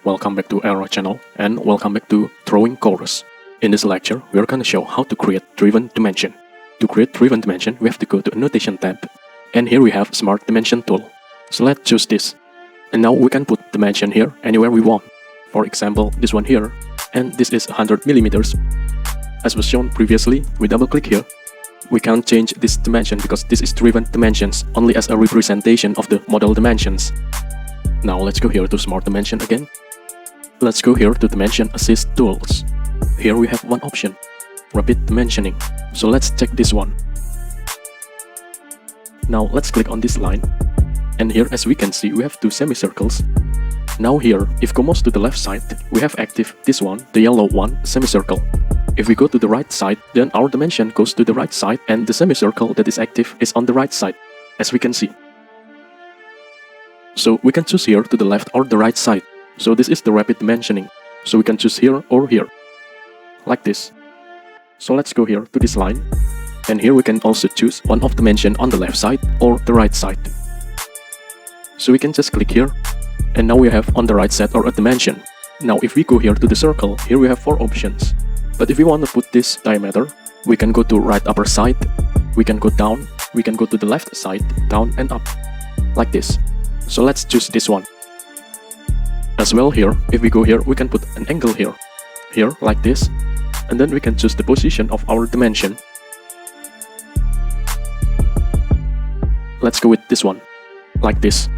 welcome back to AER channel and welcome back to Drawing course. In this lecture, we are going to show how to create driven dimension. To create driven dimension, we have to go to Annotation tab, and here we have Smart Dimension tool. So let's choose this, and now we can put dimension here anywhere we want. For example, this one here, and this is 100 millimeters. As was shown previously, we double click here. We can't change this dimension because this is driven dimensions, only as a representation of the model dimensions. Now let's go here to Smart Dimension again. Let's go here to Dimension Assist Tools. Here we have one option, Rapid Dimensioning. So let's check this one. Now let's click on this line. And here, as we can see, we have two semicircles. Now here, if we mouse to the left side, we have active this one, the yellow one, semicircle. If we go to the right side, then our dimension goes to the right side and the semicircle that is active is on the right side, as we can see. So we can choose here to the left or the right side. So this is the rapid dimensioning. So we can choose here or here, like this. So let's go here to this line. And here we can also choose one of the dimension on the left side or the right side. So we can just click here. And now we have on the right side or a dimension. Now if we go here to the circle, here we have 4 options. But if we want to put this diameter, we can go to right upper side, we can go down, we can go to the left side, down and up, like this. So let's choose this one. As well here, if we go here, we can put an angle here, like this. And then we can choose the position of our dimension. Let's go with this one, like this.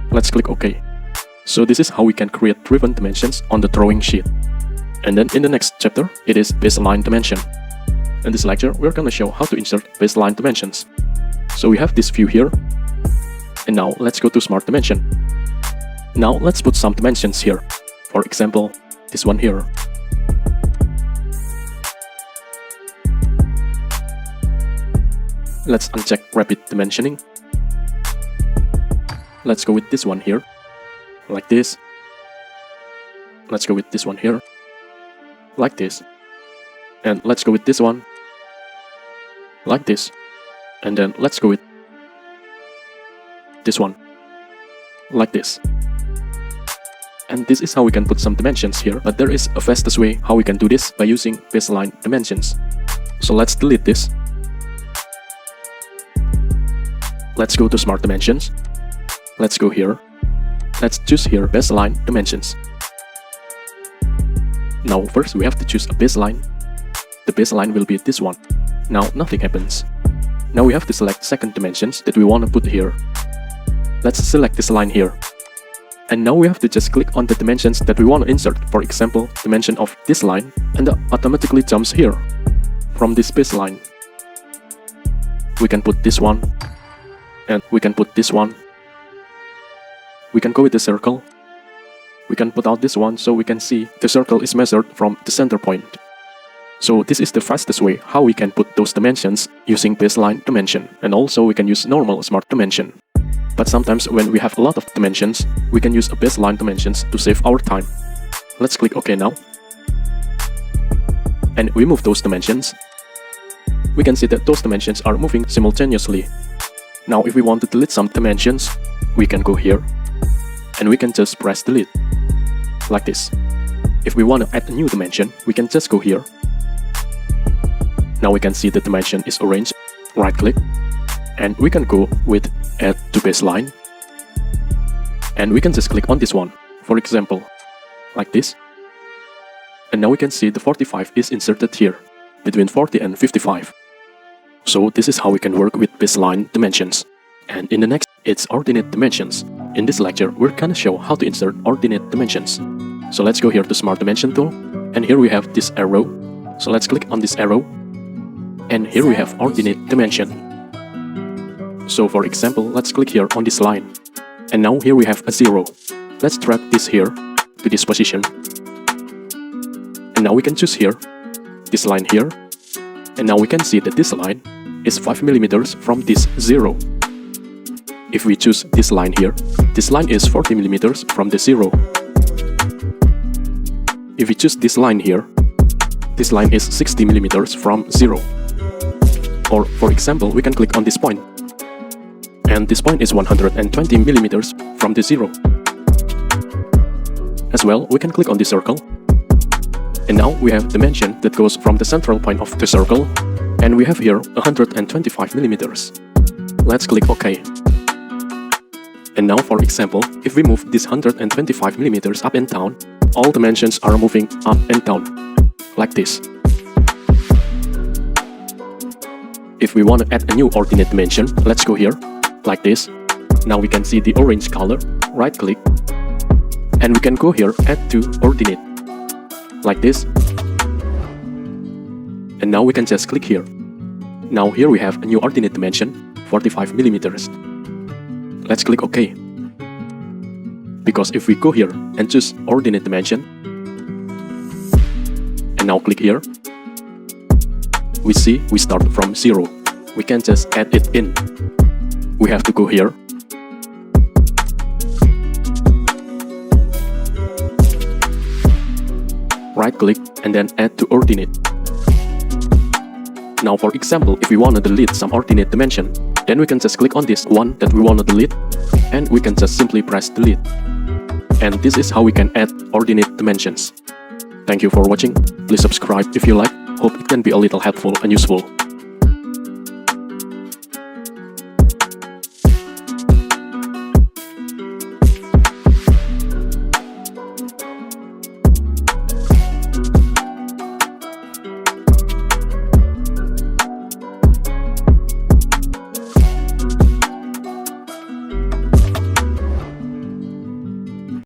Let's click OK. So this is how we can create driven dimensions on the drawing sheet. And then in the next chapter, it is baseline dimension. In this lecture, we're going to show how to insert baseline dimensions. So we have this view here. And now let's go to Smart Dimension. Now let's put some dimensions here. For example, this one here. Let's uncheck Rapid Dimensioning. Let's go with this one here, like this. Let's go with this one here, like this. And let's go with this one, like this. And then let's go with this one, like this. And this is how we can put some dimensions here, but there is a fastest way how we can do this by using baseline dimensions. So let's delete this. Let's go to Smart Dimensions. Let's go here. Let's choose here baseline dimensions. Now first we have to choose a baseline. The baseline will be this one. Now nothing happens. Now we have to select second dimensions that we want to put here. Let's select this line here. And now we have to just click on the dimensions that we want to insert. For example, dimension of this line, and it automatically jumps here from this baseline. We can put this one, and we can put this one. We can go with the circle. We can put out this one so we can see the circle is measured from the center point. So this is the fastest way how we can put those dimensions using baseline dimension. And also we can use normal smart dimension. But sometimes when we have a lot of dimensions, we can use a baseline dimensions to save our time. Let's click OK now. And we move those dimensions. We can see that those dimensions are moving simultaneously. Now if we want to delete some dimensions, we can go here. And we can just press delete, like this. If we want to add a new dimension, we can just go here. Now we can see the dimension is arranged. Right click. And we can go with Add to Baseline. And we can just click on this one, for example, like this. And now we can see the 45 is inserted here, between 40 and 55. So this is how we can work with baseline dimensions. And in the next, it's ordinate dimensions. In this lecture, we're gonna show how to insert ordinate dimensions. So let's go here to Smart Dimension tool. And here we have this arrow. So let's click on this arrow. And here we have ordinate dimension. So for example, let's click here on this line. And now here we have a 0. Let's drag this here to this position. And now we can choose here, this line here. And now we can see that this line is 5 millimeters from this 0. If we choose this line here, this line is 40 millimeters from the 0. If we choose this line here, this line is 60 millimeters from 0. Or for example, we can click on this point. And this point is 120 millimeters from the 0. As well, we can click on the circle. And now we have dimension that goes from the central point of the circle. And we have here 125 millimeters. Let's click OK. And now for example, if we move this 125 millimeters up and down, all dimensions are moving up and down, like this. If we want to add a new ordinate dimension, let's go here, like this. Now we can see the orange color, right click, and we can go here, add to ordinate, like this. And now we can just click here. Now here we have a new ordinate dimension, 45 millimeters. Let's click OK. Because if we go here and choose ordinate dimension, and now click here, we see we start from 0. We can just add it in. We have to go here, right click, and then add to ordinate. Now for example, if we want to delete some ordinate dimension, then we can just click on this one that we want to delete, and we can just simply press delete. And this is how we can add ordinate dimensions. Thank you for watching. Please subscribe if you like. Hope it can be a little helpful and useful.